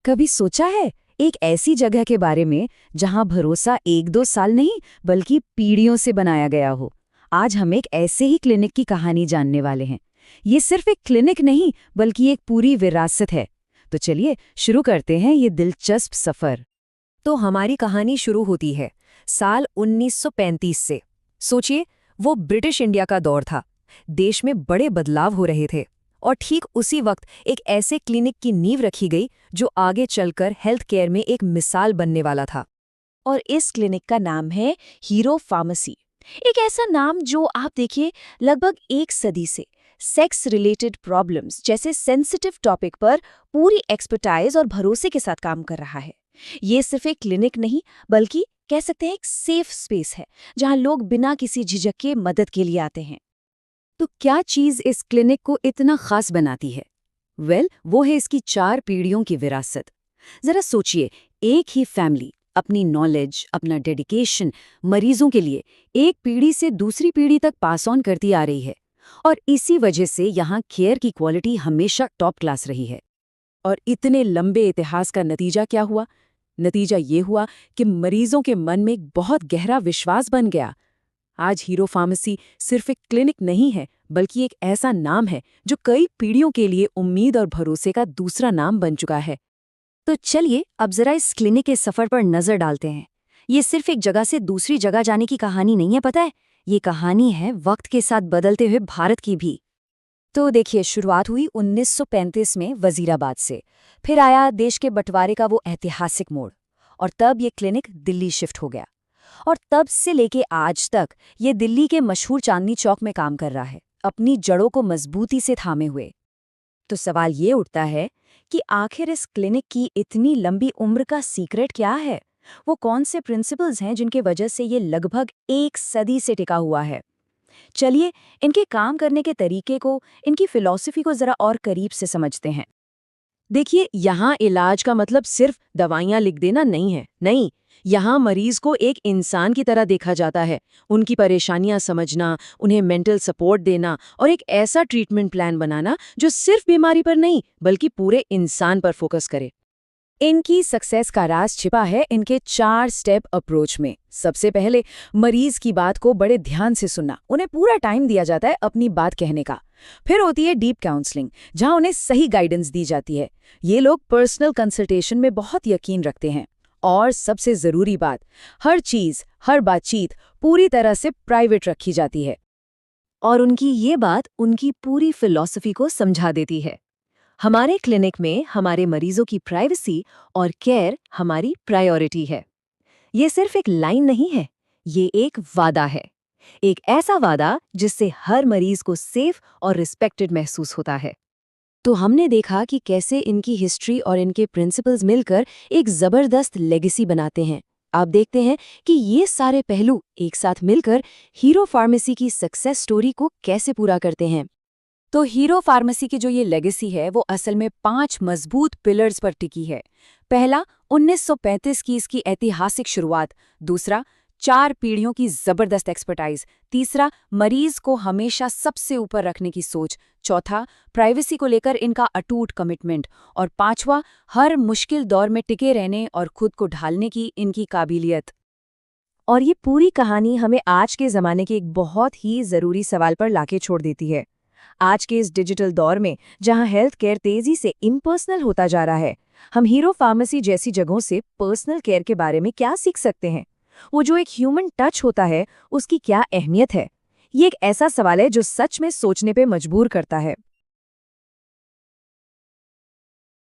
कभी सोचा है एक ऐसी जगह के बारे में जहां भरोसा एक दो साल नहीं बल्कि पीढ़ियों से बनाया गया हो। आज हम एक ऐसे ही क्लिनिक की कहानी जानने वाले हैं। ये सिर्फ एक क्लिनिक नहीं बल्कि एक पूरी विरासत है। तो चलिए शुरू करते हैं ये दिलचस्प सफर। तो हमारी कहानी शुरू होती है साल 1935 से। सोचिए, वो ब्रिटिश इंडिया का दौर था। देश में बड़े बदलाव हो रहे थे और ठीक उसी वक्त एक ऐसे क्लिनिक की नींव रखी गई जो आगे चलकर हेल्थ केयर में एक मिसाल बनने वाला था। और इस क्लिनिक का नाम है हीरो फार्मेसी। एक ऐसा नाम जो आप देखिए लगभग एक सदी से सेक्स रिलेटेड प्रॉब्लम्स जैसे सेंसिटिव टॉपिक पर पूरी एक्सपर्टाइज और भरोसे के साथ काम कर रहा है। ये सिर्फ एक क्लिनिक नहीं बल्कि कह सकते हैं एक सेफ स्पेस है जहां लोग बिना किसी झिझक के मदद के लिए आते हैं। तो क्या चीज इस क्लिनिक को इतना खास बनाती है? वो है इसकी 4 पीढ़ियों की विरासत। जरा सोचिए, एक ही फैमिली अपनी नॉलेज, अपना डेडिकेशन मरीजों के लिए एक पीढ़ी से दूसरी पीढ़ी तक पास ऑन करती आ रही है। और इसी वजह से यहाँ केयर की क्वालिटी हमेशा टॉप क्लास रही है। और इतने लंबे इतिहास का नतीजा क्या हुआ? नतीजा ये हुआ कि मरीजों के मन में एक बहुत गहरा विश्वास बन गया। आज हीरो फार्मेसी सिर्फ एक क्लिनिक नहीं है बल्कि एक ऐसा नाम है जो कई पीढ़ियों के लिए उम्मीद और भरोसे का दूसरा नाम बन चुका है। तो चलिए अब जरा इस क्लिनिक के सफर पर नजर डालते हैं। ये सिर्फ एक जगह से दूसरी जगह जाने की कहानी नहीं है, पता है, ये कहानी है वक्त के साथ बदलते हुए भारत की भी। तो देखिए, शुरुआत हुई 1935 में वजीराबाद से। फिर आया देश के बंटवारे का वो ऐतिहासिक मोड़, और तब ये क्लिनिक दिल्ली शिफ्ट हो गया। और तब से लेके आज तक ये दिल्ली के मशहूर चांदनी चौक में काम कर रहा है, अपनी जड़ों को मजबूती से थामे हुए। तो सवाल ये उठता है कि आखिर इस क्लिनिक की इतनी लंबी उम्र का सीक्रेट क्या है? वो कौन से प्रिंसिपल्स हैं जिनके वजह से ये लगभग एक सदी से टिका हुआ है? चलिए इनके काम करने के तरीके को, इनकी फिलॉसफी को जरा और करीब से समझते हैं। देखिए, यहाँ इलाज का मतलब सिर्फ दवाइयाँ लिख देना नहीं है। नहीं, यहाँ मरीज को एक इंसान की तरह देखा जाता है। उनकी परेशानियाँ समझना, उन्हें मेंटल सपोर्ट देना और एक ऐसा ट्रीटमेंट प्लान बनाना जो सिर्फ बीमारी पर नहीं बल्कि पूरे इंसान पर फोकस करे। इनकी सक्सेस का राज छिपा है इनके 4 स्टेप अप्रोच में। सबसे पहले, मरीज की बात को बड़े ध्यान से सुनना। उन्हें पूरा टाइम दिया जाता है अपनी बात कहने का। फिर होती है डीप काउंसलिंग, जहां उन्हें सही गाइडेंस दी जाती है। ये लोग पर्सनल कंसल्टेशन में बहुत यकीन रखते हैं। और सबसे जरूरी बात, हर चीज, हर बातचीत पूरी तरह से प्राइवेट रखी जाती है। और उनकी ये बात उनकी पूरी फिलॉसफी को समझा देती है। हमारे क्लिनिक में हमारे मरीजों की प्राइवेसी और केयर हमारी प्रायोरिटी है। ये सिर्फ एक लाइन नहीं है, ये एक वादा है। एक ऐसा वादा जिससे हर मरीज को सेफ और रिस्पेक्टेड महसूस होता है। तो हमने देखा कि कैसे इनकी हिस्ट्री और इनके प्रिंसिपल्स मिलकर एक जबरदस्त लेगेसी बनाते हैं। आप देखते हैं कि ये सारे पहलू एक साथ मिलकर हीरो फार्मेसी की सक्सेस स्टोरी को कैसे पूरा करते हैं। तो हीरो फार्मेसी की जो ये लेगेसी है वो असल में 5 मजबूत पिलर्स पर टिकी है। पहला, 1935 की इसकी ऐतिहासिक शुरुआत। दूसरा, 4 पीढ़ियों की जबरदस्त एक्सपर्टाइज। तीसरा, मरीज को हमेशा सबसे ऊपर रखने की सोच। चौथा, प्राइवेसी को लेकर इनका अटूट कमिटमेंट। और पांचवा, हर मुश्किल दौर में टिके रहने और खुद को ढालने की इनकी काबिलियत। और ये पूरी कहानी हमें आज के ज़माने के एक बहुत ही ज़रूरी सवाल पर लाके छोड़ देती है। आज के इस डिजिटल दौर में जहां हेल्थ केयर तेजी से इम्पर्सनल होता जा रहा है, हम हीरो फार्मेसी जैसी जगहों से पर्सनल केयर के बारे में क्या सीख सकते हैं? वो जो एक ह्यूमन टच होता है, उसकी क्या अहमियत है? ये एक ऐसा सवाल है जो सच में सोचने पे मजबूर करता है।